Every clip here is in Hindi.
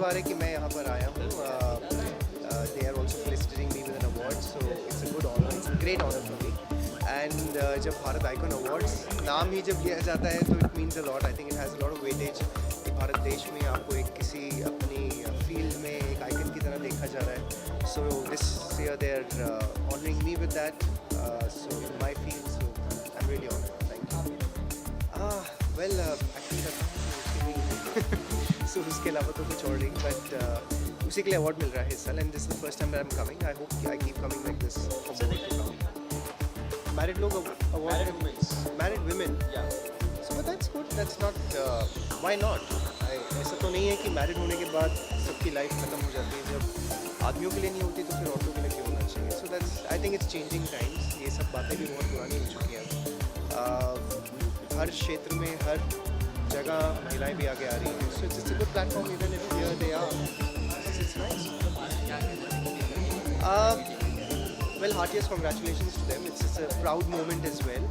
बार है कि मैं यहाँ पर आया हूँ. They are also felicitating me with an award, so it's a good honor. It's a great honor for me. And जब भारत आइकॉन अवार्ड्स नाम ही जब लिया जाता है तो it means a lot. I think it has a lot of weightage. कि भारत देश में आपको एक किसी अपनी फील्ड में एक आइकन की तरह देखा जा रहा है. So this year they are honoring me with that. So in my field, so I'm really honored. Thank you. Well, actually so उसके अलावा तो कुछ और नहीं, but उसी के लिए अवार्ड मिल रहा है इस साल. And this is the first time that I'm coming. I hope I keep coming like this for more to come. Married लोग award, married women. Yeah. So but that's good. That's not. Why not? ऐसा तो नहीं है कि मैरिड होने के बाद सबकी लाइफ खत्म हो जाती है. जब आदमियों के लिए नहीं होती तो फिर औरतों के लिए क्यों होना चाहिए? So that's. I think it's changing times. ये सब बातें भी बहुत पुरानी हो चुकी हैं. हर क्षेत्र में हर जगह महिलाएं भी आगे आ रही हैं. So it's a good platform. Even if here they are, it's nice. Well, heartiest congratulations to them. It's a proud moment as well.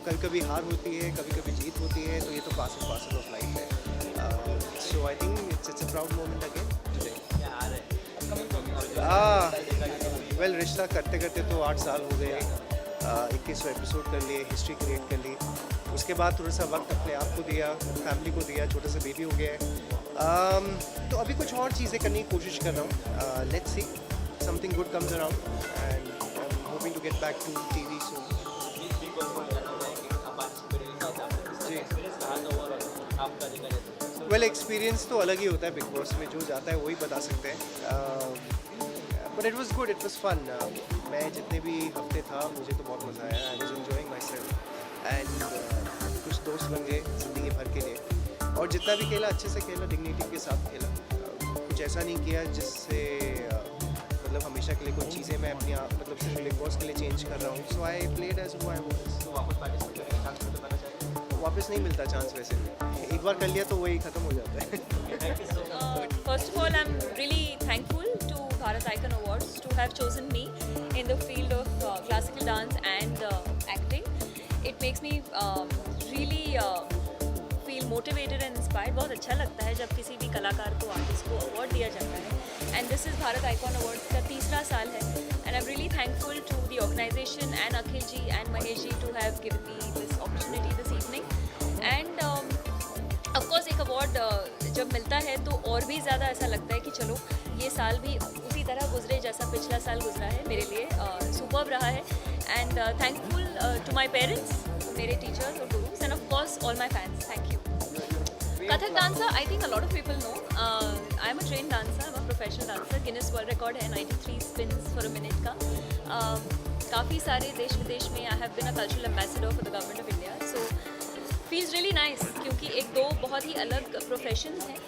कभी कभी हार होती है, कभी कभी जीत होती है, तो ये तो पास ऑफ लाइफ है. So I think it's a proud moment again today. Well, रिश्ता करते करते तो 8 साल हो गए. 2100 एपिसोड कर लिए, हिस्ट्री क्रिएट कर ली. उसके बाद थोड़ा सा वक्त अपने आप को दिया, फैमिली को दिया, छोटा सा बेबी हो गया है. तो अभी कुछ और चीज़ें करने की कोशिश कर रहा हूँ. Let's see something good comes around and I am hoping to get back to TV soon. Well, experience तो अलग ही होता है बिग बॉस में. जो जाता है वही बता सकते हैं. But it was good, it was fun. मैं जितने भी हफ्ते था मुझे तो बहुत मज़ा आया. I was enjoying my self and कुछ दोस्त बन गए ज़िंदगी भर के लिए. और जितना भी खेला अच्छे से खेला, डिग्निटी के साथ खेला. कुछ ऐसा नहीं किया जिससे मतलब हमेशा के लिए कोई चीज़ें मैं अपनी मतलब सिर्फ बिग बॉस के लिए चेंज कर रहा हूँ. So I played as who I was. वापस नहीं मिलता चांस वैसे. एक बार कर लिया तो वही ख़त्म हो जाता है. First of all, I'm really thankful to Bharat Icon Awards to have chosen me in the field of classical dance and acting. It makes me really feel motivated and inspired. बहुत अच्छा लगता है जब किसी भी कलाकार को, आर्टिस्ट को अवार्ड दिया जाता है. And this is Bharat Icon Awards का 3रा साल है. And I'm really thankful to the organization and Akhil ji and Mahesh ji to have given me this opportunity this evening. And of course एक अवार्ड जब मिलता है तो और भी ज़्यादा ऐसा लगता है कि चलो ये साल भी उसी तरह गुजरे जैसा पिछला साल गुजरा है. मेरे लिए सुपर्ब रहा है. And thankful to my parents, मेरे टीचर्स और gurus, and of course all my fans. Thank you. Kathak dancer, I think a lot of people know. I am a train dancer, I am a professional dancer. Guinness world record है 93 स्पिन्स फॉर अ मिनट का. काफ़ी सारे देश विदेश में I have been a cultural ambassador for the government of India. So feels really nice, क्योंकि एक दो बहुत ही अलग प्रोफेशंस हैं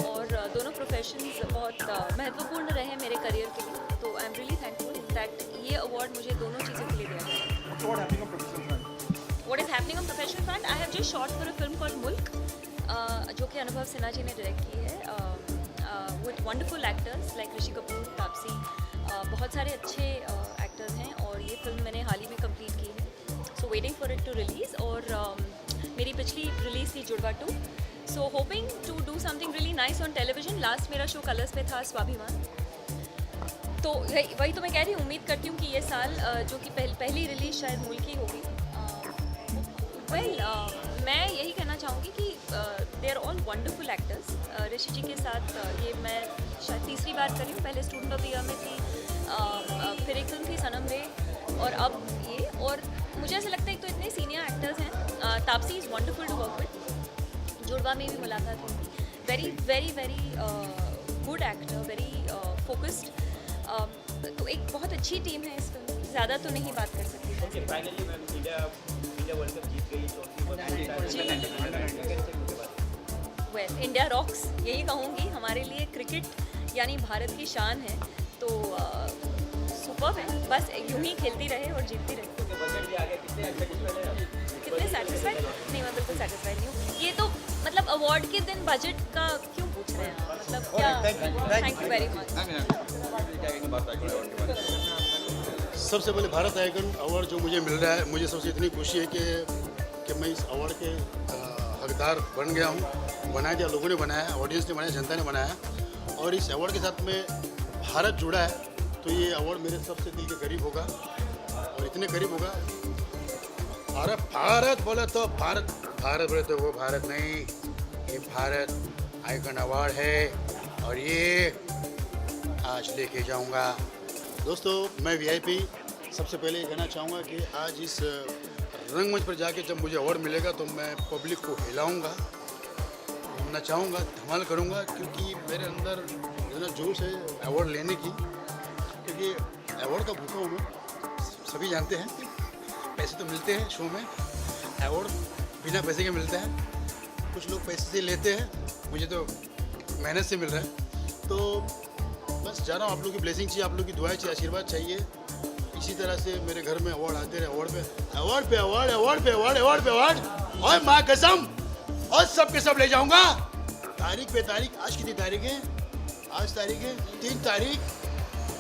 और दोनों प्रोफेशंस बहुत महत्वपूर्ण रहे मेरे करियर के लिए. तो आई एम रियली थैंकफुल दैट ये अवार्ड मुझे दोनों चीज़ों के लिए दिया गया. What is happening on professional front? I have just shot for a film called मुल्क, जो कि अनुभव सिन्हा जी ने डायरेक्ट की है with wonderful actors like Rishi Kapoor, Taapsee. बहुत सारे अच्छे एक्टर्स हैं और ये फिल्म मैंने हाल ही में कंप्लीट की है. So waiting for it to release. और मेरी पिछली रिलीज़ थी Judwaa 2. So hoping to do something really nice on television. Last मेरा शो कलर्स पे था, स्वाभिमान. तो वही तो मैं कह रही हूँ, उम्मीद करती हूँ कि ये साल जो कि पहली रिलीज़ शायद मुल्क ही होगी. मैं यही कहना चाहूँगी कि they are all wonderful actors. Rishi ji के साथ ये मैं शायद 3री बार करी हूँ. पहले स्टूडेंट ऑफ द ईयर में थी, फिर एक फिल्म थी सनम रे, और अब ये. और मुझे ऐसा लगता है कि तो इतने सीनियर एक्टर्स हैं. Taapsee is wonderful to work with. Judwaa में भी मुलाकात हुई. Very very very good actor, very focused. तो एक बहुत अच्छी टीम है इस फिल्म में. ज़्यादा तो नहीं बात कर सकती. वेल, इंडिया रॉक्स यही कहूँगी. हमारे लिए क्रिकेट यानी भारत की शान है. तो सुपर्ब है. बस यूं ही खेलती रहे और जीतती रहे. कितने सेटिस्फाइड? नहीं, मैं बिल्कुल सेटिस्फाइड नहीं हूँ. ये तो मतलब अवार्ड के दिन बजट का क्यों पूछ रहे हैं? मतलब क्या? Thank you very much. सबसे पहले भारत आइकन अवार्ड जो मुझे मिल रहा है, मुझे सबसे इतनी खुशी है कि मैं इस अवार्ड के हकदार बन गया हूँ. बनाया गया, लोगों ने बनाया, ऑडियंस ने बनाया, जनता ने बनाया. और इस अवार्ड के साथ में भारत जुड़ा है, तो ये अवार्ड मेरे सबसे दिल के करीब होगा, और इतने करीब होगा। भारत भारत बोले तो भारत, भारत बोले तो वो भारत नहीं, ये भारत आइकन अवार्ड है, और ये आज लेके जाऊंगा। दोस्तों मैं वीआईपी सबसे पहले ये कहना चाहूँगा कि आज इस रंगमंच पर जाके जब मुझे अवार्ड मिलेगा तो मैं पब्लिक को हिलाऊंगा, घूमना चाहूँगा, धमाल करूँगा, क्योंकि मेरे अंदर इतना जोश है अवार्ड लेने की, क्योंकि अवार्ड का भूखा हूँ मैं, सभी जानते हैं। पैसे तो मिलते हैं शो में, अवार्ड बिना पैसे के मिलता है, कुछ लोग पैसे से लेते हैं, मुझे तो मेहनत से मिल रहा है। तो बस जा रहा हूँ, आप लोग की ब्लेसिंग चाहिए, आप लोग की दुआएं चाहिए, आशीर्वाद चाहिए। इसी तरह से मेरे घर में अवार्ड आते रहे, अवार्ड पे अवार्ड पे अवार्ड, अवार्ड पे अवार्ड, अवार्ड पे अवार्ड, और माँ कसम और सब के सब ले जाऊंगा। तारीख पे तारीख, आज कितनी तारीख है? आज तारीख है 3 तारीख,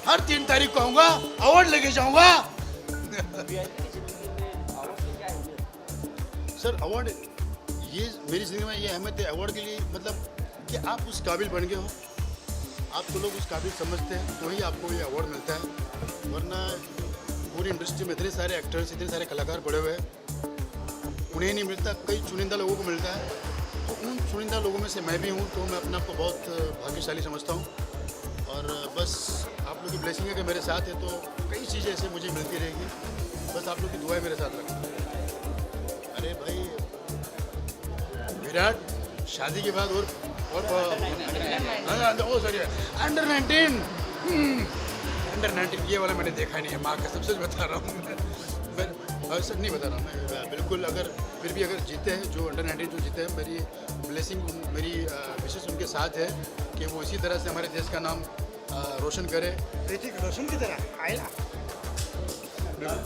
हर 3 तारीख को आऊँगा, अवार्ड लेके जाऊँगा। सर अवार्ड ये मेरी ज़िंदगी में ये अहमियत है अवार्ड के लिए, मतलब कि आप उस काबिल बन गए हो, आपको लोग उस काबिल समझते हैं तो ही आपको ये अवार्ड मिलता है। वरना पूरी इंडस्ट्री में इतने सारे एक्टर्स, इतने सारे कलाकार पड़े हुए हैं, उन्हें नहीं मिलता, कई चुनिंदा लोगों को मिलता है। तो उन चुनिंदा लोगों में से मैं भी हूँ, तो मैं अपने आप को बहुत भाग्यशाली समझता हूँ। और बस आप लोग की ब्लेसिंग है कि मेरे साथ है, तो कई चीज़ें ऐसे मुझे मिलती रहेगी, बस आप लोग की दुआएं मेरे साथ रखना। अरे भाई विराट शादी के बाद और सॉरी अंडर 19 अंडर 19 ये वाला मैंने देखा नहीं है, माँ का सबसे बता रहा हूँ मैं सर नहीं बता रहा हूँ मैं बिल्कुल। अगर फिर भी अगर जीते हैं जो अंडर 19 जो जीते हैं, मेरी ब्लेसिंग, मेरी विशेष उनके साथ है कि वो इसी तरह से हमारे देश का नाम रोशन करे, ऋतिक रोशन की तरह आएगा।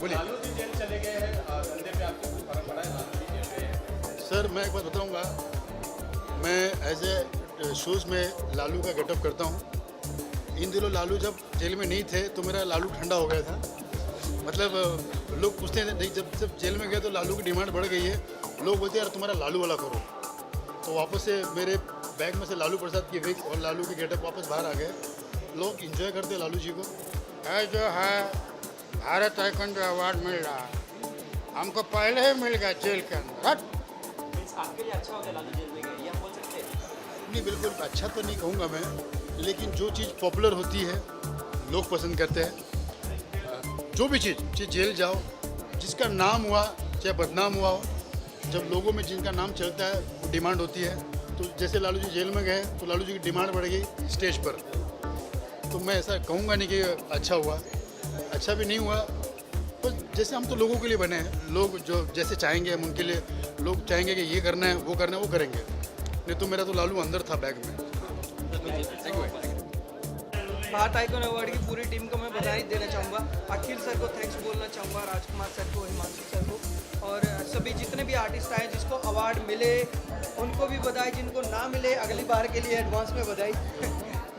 बोलिए सर, मैं एक बात बताऊंगा, मैं एज ए शोज़ में लालू का गेटअप करता हूँ। इन दिनों लालू जब जेल में नहीं थे तो मेरा लालू ठंडा हो गया था, मतलब लोग पूछते हैं नहीं, जब जेल में गए तो लालू की डिमांड बढ़ गई है, लोग बोलते हैं यार तुम्हारा लालू वाला करो, तो वापस से मेरे बैग में से लालू प्रसाद की विग और लालू के गेटअप वापस बाहर आ गए। लोग इंजॉय करते हैं लालू जी को। है जो है भारत आइकन जो अवार्ड मिल रहा है, हमको पहले ही मिल गया जेल के अंदर। आपके लिए अच्छा हो गया लालू जेल में गए, ये हम बोल सकते हैं? नहीं, बिल्कुल अच्छा तो नहीं कहूँगा मैं, लेकिन जो चीज़ पॉपुलर होती है लोग पसंद करते हैं। जो भी चीज़, चाहे जेल जाओ, जिसका नाम हुआ चाहे बदनाम हुआ हो, जब लोगों में जिनका नाम चलता है वो डिमांड होती है। तो जैसे लालू जी जेल में गए तो लालू जी की डिमांड बढ़ गई स्टेज पर। तो मैं ऐसा कहूँगा नहीं कि अच्छा हुआ, अच्छा भी नहीं हुआ, तो जैसे हम तो लोगों के लिए बने हैं, लोग जो जैसे चाहेंगे हम उनके लिए, लोग चाहेंगे कि ये करना है वो करना है वो करेंगे, नहीं तो मेरा तो लालू अंदर था बैग में। भारत आइकन अवार्ड की पूरी टीम को मैं बधाई देना चाहूँगा, अखिल सर को थैंक्स बोलना चाहूँगा, राजकुमार सर को, हिमांशु सर को, और सभी जितने भी आर्टिस्ट आए जिसको अवार्ड मिले उनको भी बधाई, जिनको ना मिले अगली बार के लिए एडवांस में बधाई।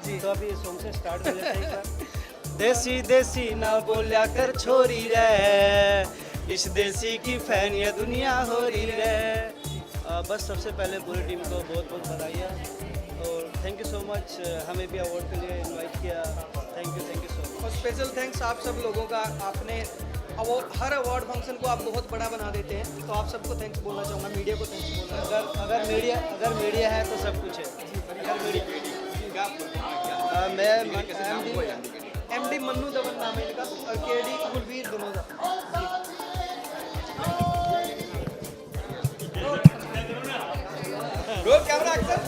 जी तो अभी सॉन्ग से स्टार्ट कर लेते हैं एक बार। देसी देसी ना बोलिया कर छोरी रे, इस देसी की फैन ये दुनिया हो रही रे। बस सबसे पहले पूरी टीम को बहुत बहुत बधाइयाँ, और थैंक यू सो मच हमें भी अवार्ड के लिए इनवाइट किया। Thank you so much. और स्पेशल थैंक्स आप सब लोगों का, आपने हर अवार्ड फंक्शन को आप बहुत बड़ा बना देते हैं, तो आप सबको थैंक्स बोलना चाहूँगा, मीडिया को थैंक्स बोलना। अगर मीडिया है तो सब कुछ है। मैं MD मन्नू दवन नाम है इनका, और KD Kulveer Dunoda. Role camera action.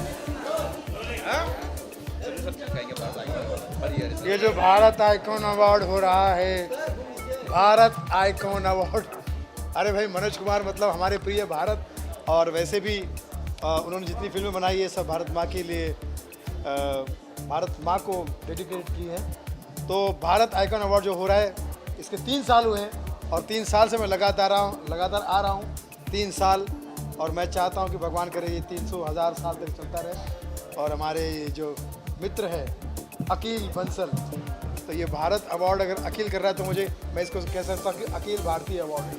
ये जो भारत आइकॉन अवार्ड हो रहा है, भारत आइकॉन अवार्ड, अरे भाई मनोज कुमार मतलब हमारे प्रिय भारत, और वैसे भी उन्होंने जितनी फिल्में बनाई है सब भारत माँ के लिए, भारत माँ को डेडिकेट की है। तो भारत आइकॉन अवार्ड जो हो रहा है इसके 3 साल हुए हैं, और 3 साल से मैं लगातार आ रहा हूँ 3 साल, और मैं चाहता हूँ कि भगवान करे ये 300,000 साल तक चलता रहे। और हमारे जो मित्र है अकील बंसल, तो ये भारत अवार्ड अगर अकील कर रहा है तो मैं इसको कह सकता हूँ कि अकील भारतीय अवार्ड है।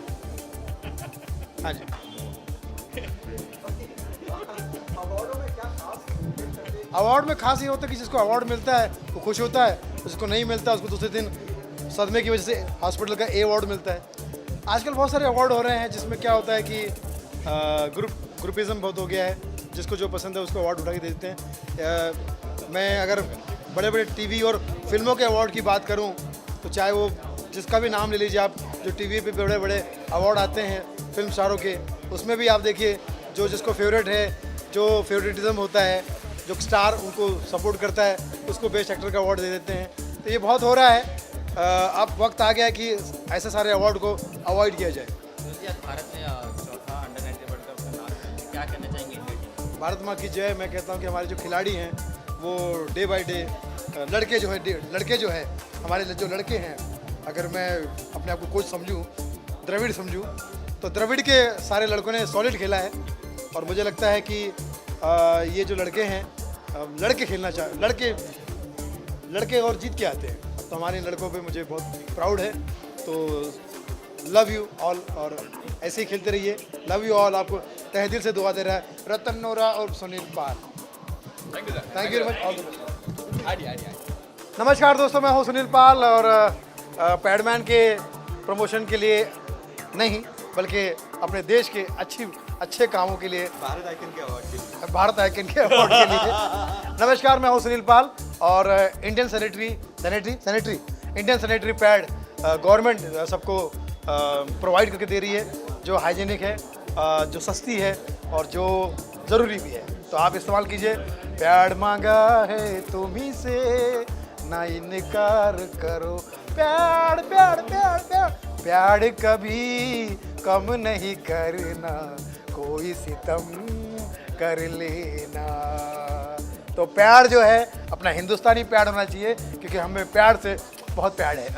हाँ जी। अवार्डों में क्या खास अवार्ड में खास ये होता है कि जिसको अवार्ड मिलता है वो खुश होता है, जिसको नहीं मिलता उसको दूसरे दिन सदमे की वजह से हॉस्पिटल का ए अवार्ड मिलता है। आजकल बहुत सारे अवार्ड हो रहे हैं जिसमें क्या होता है कि ग्रुपिज़म बहुत हो गया है, जिसको जो पसंद है उसको अवार्ड उठा के दे देते हैं। मैं अगर बड़े बड़े टीवी और फिल्मों के अवार्ड की बात करूं तो चाहे वो जिसका भी नाम ले लीजिए आप, जो टीवी पे बड़े बड़े अवार्ड आते हैं फिल्म स्टारों के, उसमें भी आप देखिए जो जिसको फेवरेट है, जो फेवरेटिज्म होता है, जो स्टार उनको सपोर्ट करता है उसको बेस्ट एक्टर का अवार्ड दे देते हैं। तो ये बहुत हो रहा है। अब वक्त आ गया है कि ऐसे सारे अवार्ड को अवॉइड किया जाए। भारत ने चौथा अंडर-19 वर्ल्ड कप का नाम, क्या कहना चाहेंगे इंडिया टीम? भारत माँ की जय। मैं कहता हूँ कि हमारे जो खिलाड़ी हैं वो डे बाय डे लड़के जो है हमारे जो लड़के हैं, अगर मैं अपने आप को कोच समझूं, द्रविड़ समझूं, तो द्रविड़ के सारे लड़कों ने सॉलिड खेला है। और मुझे लगता है कि ये जो लड़के हैं लड़के खेलना लड़के और जीत के आते हैं। तो हमारे लड़कों पे मुझे बहुत प्राउड है। तो लव यू ऑल, और ऐसे ही खेलते रहिए। Love you all. आपको तहे दिल से दुआ दे रहा है रतन नोरा और Sunil Pal. Thank you very much. All the best. नमस्कार दोस्तों, मैं हूँ सुनील पाल और पैडमैन के प्रमोशन के लिए नहीं बल्कि अपने देश के अच्छे कामों के लिए, भारत आइकन के अवार्ड के लिए। नमस्कार, मैं हूँ सुनील पाल और इंडियन सैनिटरी पैड गवर्नमेंट सबको प्रोवाइड करके दे रही है, जो हाइजीनिक है, जो सस्ती है और जो ज़रूरी भी है। तो आप इस्तेमाल कीजिए। पैड मांगा है तुम्ही से ना इनकार करो, pad pad pad pad pad कभी कम नहीं करना, कोई सितम कर लेना। तो प्यार जो है अपना हिंदुस्तानी प्यार होना चाहिए, क्योंकि हमें प्यार से बहुत प्यार है।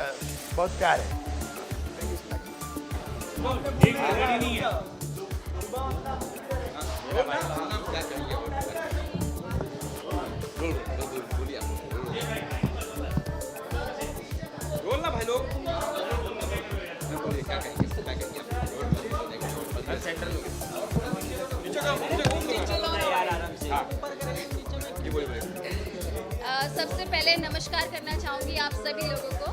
बोलना भाई लोग। सबसे पहले नमस्कार करना चाहूँगी आप सभी लोगों को।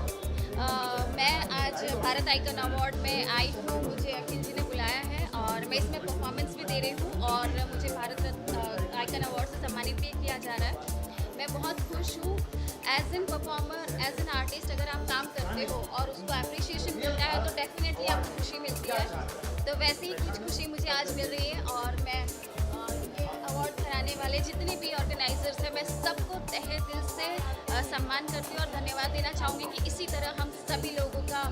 मैं आज भारत आइकन अवार्ड में आई हूँ, मुझे अखिल जी ने बुलाया है और मैं इसमें परफॉर्मेंस भी दे रही हूँ और मुझे भारत आइकन अवार्ड से सम्मानित भी किया जा रहा है। मैं बहुत खुश हूँ। As an performer, as an artist अगर आप काम करते हो और उसको अप्रिशिएशन मिलता है तो डेफिनेटली आपको खुशी मिलती है। तो वैसे ही कुछ खुशी मुझे आज मिल रही है और मैं ये अवार्ड कराने वाले जितने भी ऑर्गेनाइजर्स हैं, मैं सबको तहे दिल से सम्मान करती हूँ और धन्यवाद देना चाहूँगी कि इसी तरह हम सभी लोगों का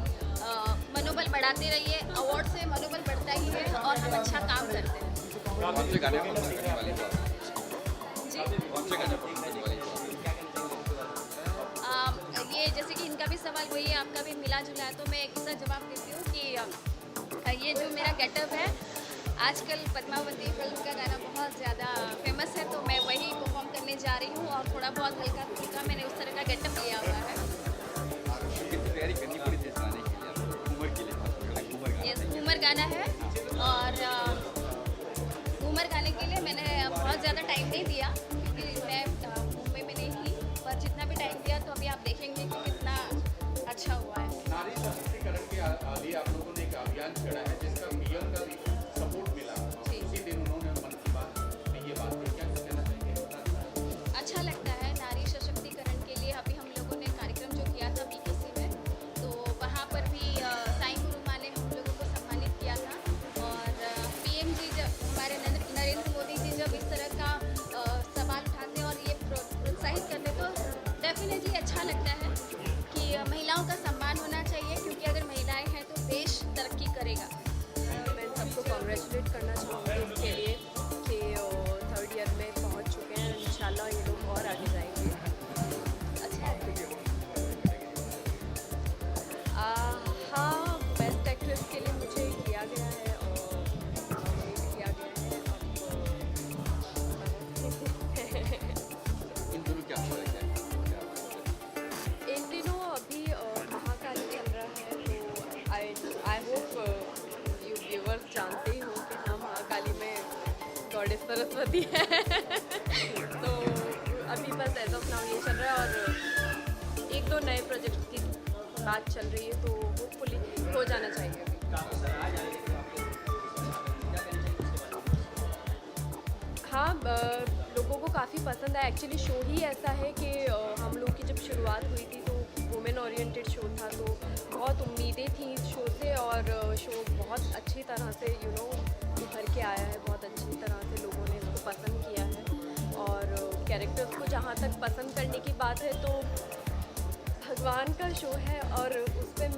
मनोबल बढ़ाते रहिए। अवार्ड से मनोबल बढ़ता ही है और हम अच्छा काम करते हैं। ये जैसे कि इनका भी सवाल वही है, आपका भी मिला जुला है, तो मैं एक सा जवाब देती हूँ कि ये जो मेरा गेटअप है, आजकल पद्मावती फिल्म का गाना बहुत ज़्यादा फेमस है, तो मैं वही परफॉर्म करने जा रही हूँ और थोड़ा बहुत हल्का फुल्का मैंने उस तरह का गेटअप लिया हुआ है। यस, घूमर गाना है और घूमर गाने के लिए मैंने बहुत ज़्यादा टाइम नहीं दिया क्योंकि मैं मुंबई में नहीं थी, पर जितना भी टाइम दिया तो अभी आप देखेंगे कि कितना अच्छा हुआ है। नारी सशक्तिकरण के लिए आप लोगों ने एक अभियान छेड़ा है जिसका पीएम का भी सपोर्ट मिला। उसी दिन उन्होंने मन की बात में ये बात की, क्या कहना चाहिए? अच्छा लगता है। नारी सशक्तिकरण के लिए अभी हम लोगों ने कार्यक्रम जो किया था बीकेसी में, तो वहाँ पर भी साईं गुरु माँ ने हम लोगों को सम्मानित किया था और पीएम जी जब हमारे नरेंद्र मोदी जी जब इस तरह का सवाल उठाते और ये प्रोत्साहित करते तो डेफिनेटली अच्छा लगता है कि महिलाओं का सम्मान होना चाहिए, क्योंकि अगर महिलाएं हैं तो देश तरक्की करेगा। मैं सबको कॉन्ग्रेचुलेट करना चाहूँगी उनके लिए कि 3rd ईयर में पहुँच चुके हैं। इंशाल्लाह ये लोग और आगे जाएंगे। अच्छा हाँ, बेस्ट एक्ट्रेस के लिए मुझे किया गया है और नॉमिनेट किया गया है। इन दोनों क्या हो रहा है? इन दिनों अभी महाकाली चल रहा है, तो आई होप यू व्यूवर्स जानते ही हो कि हाँ, महाकाली में गॉडेस सरस्वती है। तो अभी बस एज ऑफ नाउ ये चल रहा है और एक दो नए प्रोजेक्ट की बात चल रही है तो होपफुली हो जाना चाहिए अभी। हाँ लोगों को काफ़ी पसंद है। एक्चुअली शो ही ऐसा है कि हम लोग की जब शुरुआत हुई थी तो वुमेन ओरिएंटेड शो था, तो बहुत उम्मीदें थी इस शो से और शो बहुत अच्छी तरह से उभर के आया है। बहुत अच्छी तरह से लोगों ने इसको पसंद किया है और कैरेक्टर्स को जहाँ तक पसंद करने की बात है तो भगवान का शो है और उस पर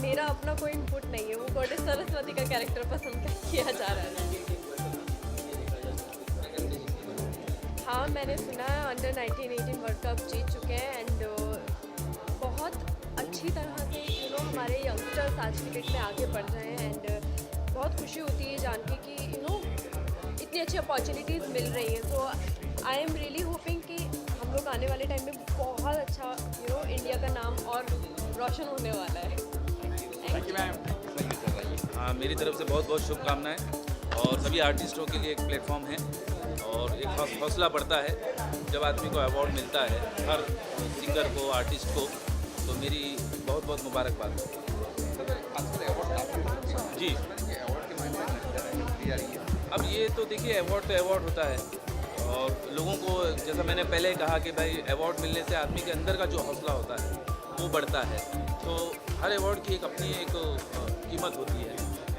मेरा अपना कोई इनपुट नहीं है। वो गॉडेस सरस्वती का कैरेक्टर पसंद किया जा रहा है। हाँ मैंने सुना है अंडर 1918 वर्ल्ड कप जीत चुके हैं एंड बहुत अच्छी तरह से हमारे यंगस्टर्स आज की डेट में आगे बढ़ रहे हैं एंड बहुत खुशी होती है जान के कि इतनी अच्छी अपॉर्चुनिटीज़ मिल रही हैं। सो आई एम रियली होपिंग कि हम लोग आने वाले टाइम में बहुत अच्छा इंडिया का नाम और रोशन होने वाला है। Thank you ma'am. हाँ मेरी तरफ से बहुत बहुत शुभकामनाएं और सभी आर्टिस्टों के लिए एक प्लेटफॉर्म है और एक हौसला बढ़ता है जब आदमी को अवार्ड मिलता है, हर सिंगर को, आर्टिस्ट को, तो मेरी बहुत बहुत मुबारकबाद जी। अब ये तो देखिए अवार्ड होता है और लोगों को, जैसा मैंने पहले कहा कि भाई अवार्ड मिलने से आदमी के अंदर का जो हौसला होता है वो बढ़ता है, तो हर अवार्ड की एक अपनी एक कीमत होती है।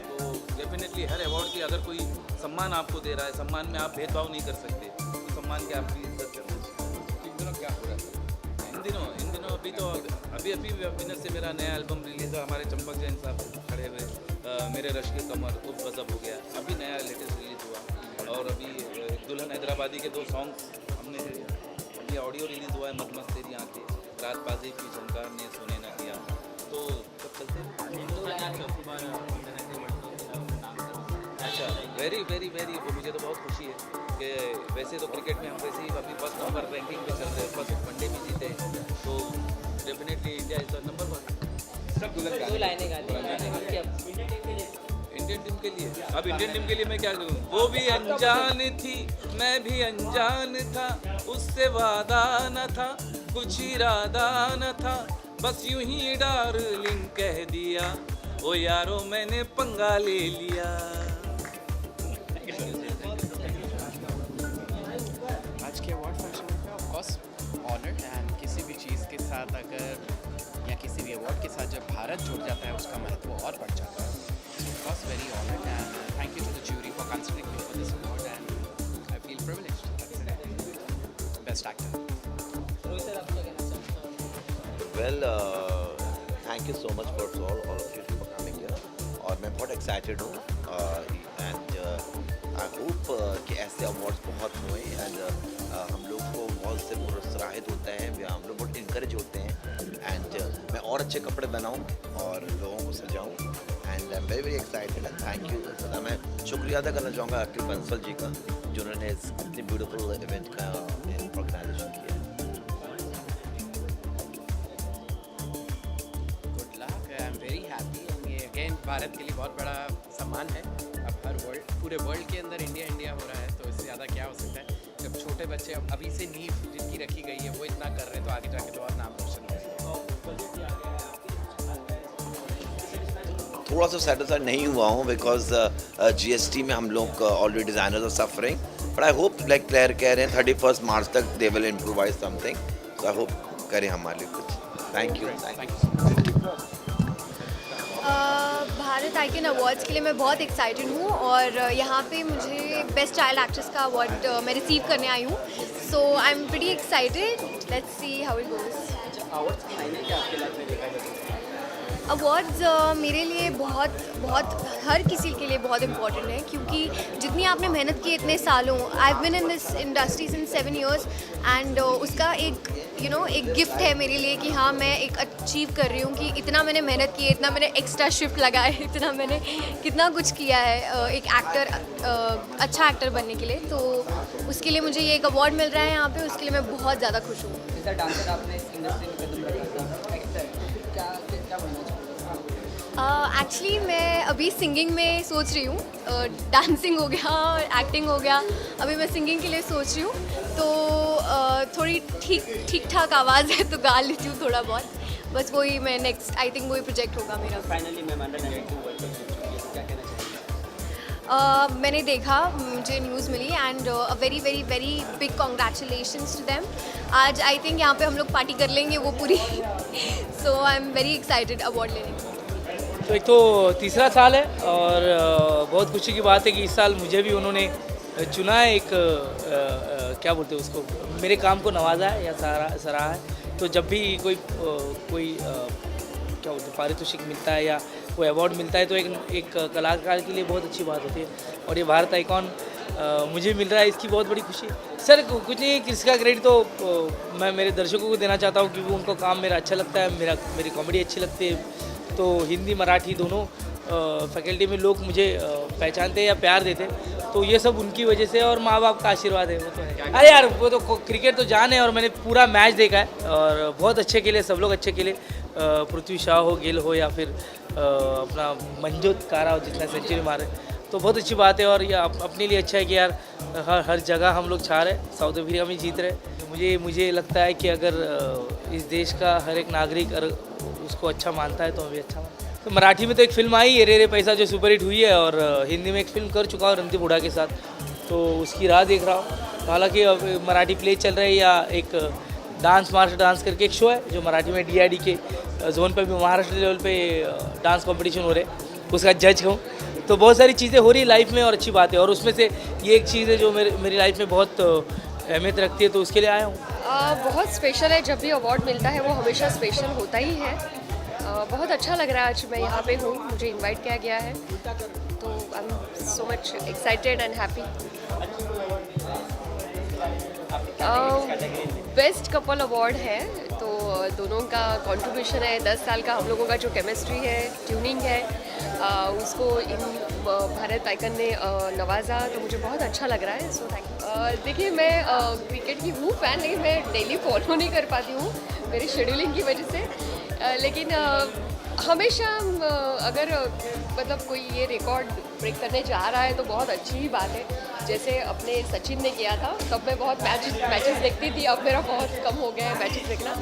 तो डेफिनेटली हर अवार्ड की अगर कोई सम्मान आपको दे रहा है, सम्मान में आप भेदभाव नहीं कर सकते, तो सम्मान की आपकी इज्जत करना चाहिए। इन दिनों क्या हो रहा है? इन दिनों अभी तो अभी विनर से मेरा नया एल्बम रिलीज़ हुआ, हमारे चंपक जैन साहब खड़े हुए, मेरे रश के कमर उफ गज़ब हो गया, अभी नया लेटेस्ट रिलीज़ हुआ और अभी दुल्हन हैदराबादी के 2 सॉन्ग हमने अभी ऑडियो रिलीज़ हुआ है, मत तेरी आंखें, रात पाजे की झनकार ने सोने न दिया, तो सब चलते अच्छा वेरी वेरी वेरी मुझे तो बहुत खुशी है कि वैसे तो क्रिकेट में हम वैसे ही अभी फर्स्ट नंबर रैंकिंग पे चल रहे हैं, फर्स्ट वनडे भी जीते हैं, तो definitely India is the number 1। सब इंडियन टीम के लिए, अब इंडियन टीम के लिए मैं क्या करूँ? वो भी अनजान थी, मैं भी अनजान था, उससे वादा न था, कुछ इरादा न था, बस यूं ही डार्लिंग कह दिया, ओ यारो मैंने पंगा ले लिया। आज के अवार्ड फंक्शन में ऑफ कोर्स ऑनर्ड एंड किसी भी चीज़ के साथ अगर या किसी भी अवार्ड के साथ जब भारत जुड़ जाता है उसका महत्व और बढ़ जाता है। So of course very honoured and thank you to the jury for considering me for this award and I feel privileged. Best actor. Well thank you so much for all of you for coming here और मैं बहुत एक्साइटेड हूँ एंड आई होप कि ऐसे अवार्ड्स बहुत हुए एंड हम लोग को बहुत से प्रोत्साहित होता है, हम लोग बहुत इंकरेज होते हैं एंड मैं और अच्छे कपड़े बनाऊँ और लोगों को सजाऊँ and I am very very excited and thank you. मैं शुक्रिया अदा करना चाहूँगा अखिल बंसल जी का जिन्होंने इतनी ब्यूटीफुल इवेंट का ऑर्गेनाइजेशन किया। Good luck, I am very happy and ये अगेन भारत के लिए बहुत बड़ा सम्मान है। अब हर पूरे वर्ल्ड के अंदर इंडिया हो रहा है, तो इससे ज़्यादा क्या हो सकता है? जब छोटे बच्चे अब अभी से नींव जिनकी रखी गई है वो इतना कर रहे हैं तो आगे जाके तो और नाम रोशन होगा। थोड़ा सा सेटिस्फाइड नहीं हुआ हूँ बिकॉज GST में हम लोग already designers are suffering, but I hope like clear कह रहे हैं 31 मार्च तक they will improvise something, so I hope करें हमारे लिए कुछ। Thank you. Bharat icon awards के लिए मैं बहुत एक्साइटेड हूँ और यहाँ पे मुझे बेस्ट चाइल्ड एक्ट्रेस का अवार्ड मैं रिसीव करने आई हूँ, so I am pretty excited. Let's see how it goes. Awards मेरे लिए बहुत हर किसी के लिए बहुत इम्पोर्टेंट है, क्योंकि जितनी आपने मेहनत की इतने सालों, I have been in this industry since 7 years and उसका एक एक गिफ्ट है मेरे लिए कि हाँ मैं एक अचीव कर रही हूँ कि इतना मैंने मेहनत की है, इतना मैंने एक्स्ट्रा शिफ्ट लगाए, इतना मैंने कितना कुछ किया है एक एक्टर, अच्छा एक्टर बनने के लिए, तो उसके लिए मुझे ये एक अवार्ड मिल रहा है यहाँ पे, उसके लिए मैं बहुत ज़्यादा खुश हूँ। एक्चुअली मैं अभी सिंगिंग में सोच रही हूँ, डांसिंग हो गया और एक्टिंग हो गया, अभी मैं सिंगिंग के लिए सोच रही हूँ, तो थोड़ी ठीक ठाक आवाज़ है तो गा लेती हूँ थोड़ा बहुत। बस वही मैं नेक्स्ट आई थिंक वही प्रोजेक्ट होगा मेरा। Finally ma'am under 19 world cup जीत चुकी है, क्या कहना चाहेंगे? मैंने देखा, मुझे न्यूज़ मिली and a very very very big congratulations to them. आज आई थिंक यहाँ पे हम लोग पार्टी कर लेंगे वो पूरी। So I am very excited award लेने की। तो एक तो तीसरा साल है और बहुत खुशी की बात है कि इस साल मुझे भी उन्होंने चुना है, एक क्या बोलते हैं उसको, मेरे काम को नवाजा है या सराहा है। तो जब भी कोई क्या बोलते हैं पारितोषिक मिलता है या कोई अवार्ड मिलता है तो एक कलाकार के लिए बहुत अच्छी बात होती है और ये भारत आइकॉन मुझे मिल रहा है, इसकी बहुत बड़ी खुशी है। सर कुछ नहीं, किसका क्रेडिट तो मैं मेरे दर्शकों को देना चाहता हूँ क्योंकि उनको काम मेरा अच्छा लगता है, मेरी कॉमेडी अच्छी लगती है। तो हिंदी मराठी दोनों फैकल्टी में लोग मुझे पहचानते हैं या प्यार देते हैं, तो ये सब उनकी वजह से और माँ बाप का आशीर्वाद है, वो तो है। अरे यार वो तो क्रिकेट तो जान है और मैंने पूरा मैच देखा है और बहुत अच्छे खेले, सब लोग अच्छे खेले। पृथ्वी शाह हो, गिल हो या फिर अपना मंजूत कारा हो जिसने सेंचुरी मारे, तो बहुत अच्छी बात है। और ये अपने लिए अच्छा है कि यार हर जगह हम लोग छा रहे, साउथ अफ्रीका में जीत रहे। मुझे लगता है कि अगर इस देश का हर एक नागरिक अगर उसको अच्छा मानता है तो मैं भी अच्छा मानता हूँ। तो मराठी में तो एक फिल्म आई रे रे पैसा जो सुपरहिट हुई है और हिंदी में एक फिल्म कर चुका हूँ रणदीप हुडा के साथ, तो उसकी राह देख रहा हूँ। हालांकि मराठी प्ले चल रहे हैं या एक मार्शल डांस करके एक शो है जो मराठी में DID के जोन पे भी महाराष्ट्र लेवल पे डांस कंपटीशन हो रहे, उसका जज हूँ। तो बहुत सारी चीज़ें हो रही लाइफ में और अच्छी बात है और उसमें से ये एक चीज़ है जो मेरी लाइफ में बहुत अहमियत रखती है, तो उसके लिए आया हूँ। बहुत स्पेशल है, जब भी अवार्ड मिलता है वो हमेशा स्पेशल होता ही है। बहुत अच्छा लग रहा है आज मैं यहाँ पे हूँ, मुझे इनवाइट किया गया है, तो I am so much excited and happy. Best couple award है, तो दोनों का कंट्रीब्यूशन है। 10 साल का हम लोगों का जो केमिस्ट्री है, ट्यूनिंग है, उसको इन भारत आइकन ने नवाजा, तो मुझे बहुत अच्छा लग रहा है। So thank you. देखिए मैं क्रिकेट की हूँ फ़ैन, लेकिन मैं डेली फॉलो नहीं कर पाती हूँ मेरी शेड्यूलिंग की वजह से, लेकिन हमेशा अगर मतलब कोई ये रिकॉर्ड ब्रेक करने जा रहा है तो बहुत अच्छी ही बात है। जैसे अपने सचिन ने किया था तब मैं बहुत मैचेस देखती थी, अब मेरा बहुत कम हो गया है मैचेस देखना,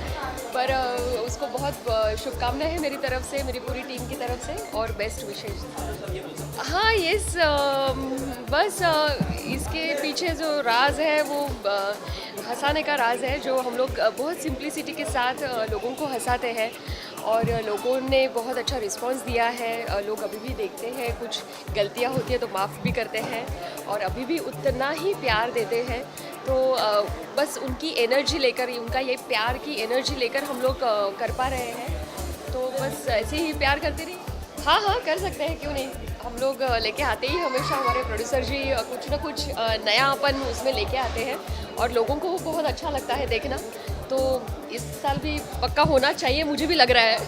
पर उसको बहुत शुभकामनाएं हैं मेरी तरफ से, मेरी पूरी टीम की तरफ से, और बेस्ट विशेष। हाँ यस, बस इसके पीछे जो राज है वो हंसाने का राज है, जो हम लोग बहुत सिंप्लिसिटी के साथ लोगों को हंसाते हैं और लोगों ने बहुत अच्छा रिस्पांस दिया है। लोग अभी भी देखते हैं, कुछ गलतियां होती है तो माफ़ भी करते हैं और अभी भी उतना ही प्यार देते हैं। तो बस उनकी एनर्जी लेकर, उनका ये प्यार की एनर्जी लेकर हम लोग कर पा रहे हैं, तो बस ऐसे ही प्यार करते रहिए। हाँ कर सकते हैं, क्यों नहीं। हम लोग लेके आते ही हमेशा, हमारे प्रोड्यूसर जी कुछ ना कुछ नयापन उसमें लेके आते हैं और लोगों को बहुत अच्छा लगता है देखना, तो इस साल भी पक्का होना चाहिए, मुझे भी लग रहा है।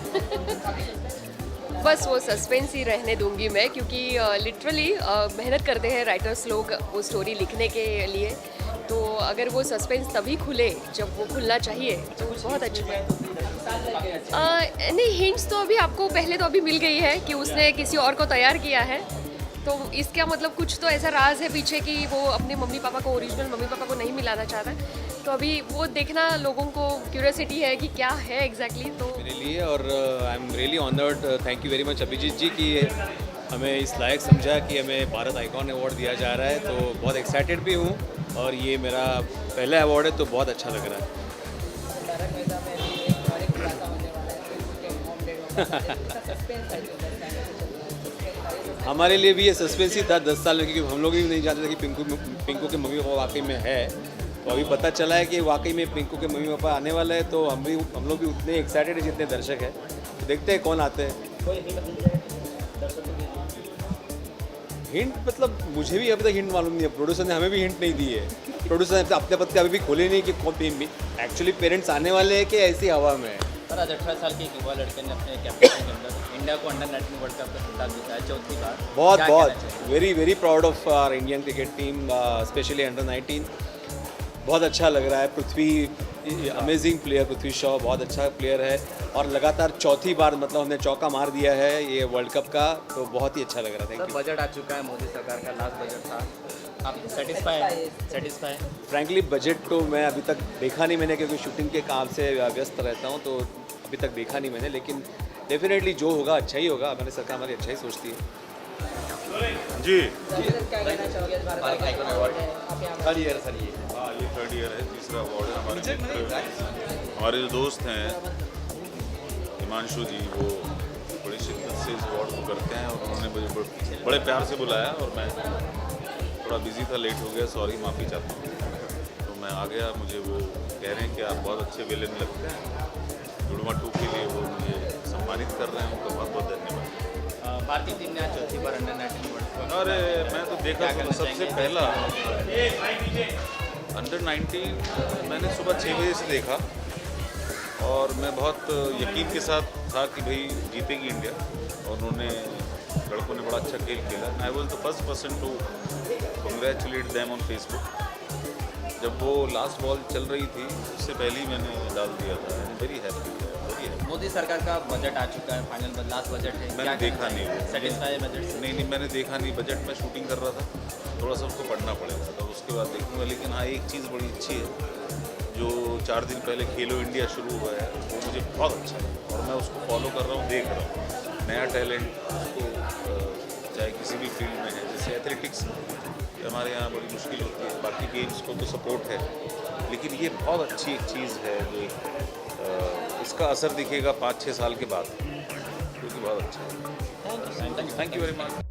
बस वो सस्पेंस ही रहने दूंगी मैं, क्योंकि लिटरली मेहनत करते हैं राइटर्स लोग वो स्टोरी लिखने के लिए, तो अगर वो सस्पेंस तभी खुले जब वो खुलना चाहिए तो बहुत अच्छी बात। नहीं, हिंट्स तो अभी आपको पहले तो अभी मिल गई है कि उसने किसी और को तैयार किया है, तो इसका मतलब कुछ तो ऐसा राज है पीछे कि वो अपने मम्मी पापा को, ओरिजिनल मम्मी पापा को नहीं मिलाना चाहता, तो अभी वो देखना लोगों को क्यूरियोसिटी है कि क्या है एग्जैक्टली। तो मेरे लिए, और I am really honoured, thank you very much Abhijit ji कि हमें इस लायक समझा कि हमें भारत आइकॉन अवार्ड दिया जा रहा है, तो बहुत एक्साइटेड भी हूँ और ये मेरा पहला अवार्ड है तो बहुत अच्छा लग रहा है। हमारे लिए भी ये सस्पेंस ही था 10 साल में, क्योंकि हम लोग भी नहीं जानते थे कि पिंकू के मम्मी पापा वाकई में है, तो अभी पता चला है कि वाकई में पिंकू के मम्मी पापा आने वाला है, तो हम लोग भी उतने एक्साइटेड हैं जितने दर्शक हैं। तो देखते हैं कौन आते हैं। हिंट मतलब मुझे भी अभी तक हिंट मालूम नहीं है, प्रोड्यूसर ने हमें भी हिंट नहीं दी है। प्रोड्यूसर ने अपने पत्ते अभी भी खोले नहीं कि कौन एक्चुअली पेरेंट्स आने वाले हैं कि ऐसी हवा में। पर आज 18 साल के एक युवा लड़के ने अपने कैप्टन के अंदर इंडिया को अंडर 19 वर्ल्ड कप का खिताब जीता है, चौथी बार। बहुत very proud of our Indian cricket team, specially under 19। बहुत अच्छा लग रहा है। पृथ्वी अमेजिंग प्लेयर, पृथ्वी शॉ बहुत अच्छा प्लेयर है और लगातार चौथी बार मतलब हमने चौका मार दिया है ये वर्ल्ड कप का, तो बहुत ही अच्छा लग रहा है। Thank sir you. बजट आ चुका है, मोदी सरकार का लास्ट बजट था, आप सेटिस्फाई? फ्रैंकली बजट तो मैं अभी तक देखा नहीं मैंने, क्योंकि शूटिंग के काम से व्यस्त रहता हूँ, तो अभी तक देखा नहीं मैंने, लेकिन डेफिनेटली जो होगा अच्छा ही होगा। हमारी सरकार हमारी अच्छा ही सोचती है। जी क्या कहना चाहोगे Bharat icon award third year sir ये? हाँ, ये थर्ड ईयर है, तीसरा अवार्ड है। हमारे जो दोस्त हैं हिमांशु जी, वो बड़ी शिद्दत से इस अवार्ड को करते हैं और उन्होंने मुझे बड़े प्यार से बुलाया और मैं थोड़ा बिजी था, लेट हो गया, सॉरी, माफ़ी चाहता हूँ। तो मैं आ गया, मुझे वो कह रहे हैं कि आप बहुत अच्छे विलेन लगते हैं, जुड़वा 2 के लिए वो मुझे सम्मानित कर रहे हैं, उनका बहुत बहुत धन्यवाद। भारतीय टीम ने आज चौथी बार अंडर-19 वर्ल्ड कप। अरे मैं तो देखा था सबसे पहला अंडर-19 मैंने सुबह 6 बजे से देखा और मैं बहुत यकीन के साथ था कि भाई जीतेगी इंडिया, और उन्होंने लड़कों ने बड़ा अच्छा खेल खेला। I was the first person to congratulate them on Facebook. जब वो लास्ट बॉल चल रही थी उससे पहले ही मैंने डाल दिया था। Very happy, very happy. Modi सरकार का बजट आ चुका है, फाइनल लास्ट बजट है, मैंने देखा नहीं, सेटिस्फाई बजट से? नहीं, मैंने देखा नहीं, बजट में शूटिंग कर रहा था, थोड़ा सा उसको पढ़ना पड़ेगा, तो उसके बाद देखूंगा। लेकिन हाँ, एक चीज़ बड़ी अच्छी है, जो 4 दिन पहले खेलो इंडिया शुरू हुआ है, वो मुझे बहुत अच्छा है और मैं उसको फॉलो कर रहा हूँ, देख रहा हूँ। नया टैलेंट उसको चाहे किसी भी फील्ड में है, जैसे एथलेटिक्स हमारे यहाँ बड़ी मुश्किल होती है, बाकी गेम्स को तो सपोर्ट है, लेकिन ये बहुत अच्छी एक चीज़ है जो इसका असर दिखेगा 5-6 साल के बाद, क्योंकि बहुत अच्छा है। Thank you very much.